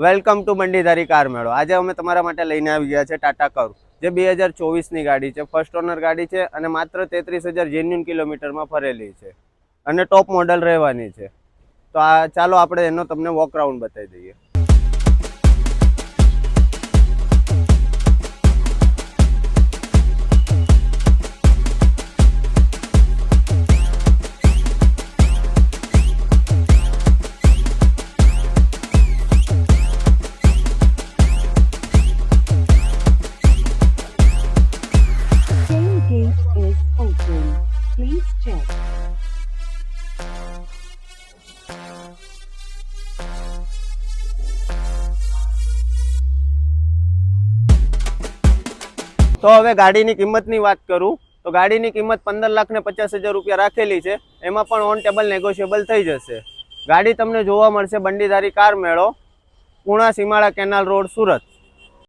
Welcome to બંડીધારી car મેળો। આજે અમે તમારા માટે લઈને આવી ગયા છે ટાટા કર્વ, જે 2024ની ગાડી છે, ફર્સ્ટ ઓનર ગાડી છે અને માત્ર 33,000 જેન્યુન કિલોમીટરમાં ફરેલી છે અને ટોપ મોડલ રહેવાની છે। તો ચાલો આપણે એનો તમને વોક રાઉન્ડ બતાવી દઈએ। Please check. તો હવે ગાડીની કિંમતની વાત કરું તો ગાડીની કિંમત 15,50,000 રૂપિયા રાખેલી છે। એમાં પણ ઓન ટેબલ નેગોશિયેબલ થઈ જશે। ગાડી તમને જોવા મળશે બંડીધારી કાર મેળો, પૂણા સીમાડા કેનાલ રોડ, સુરત।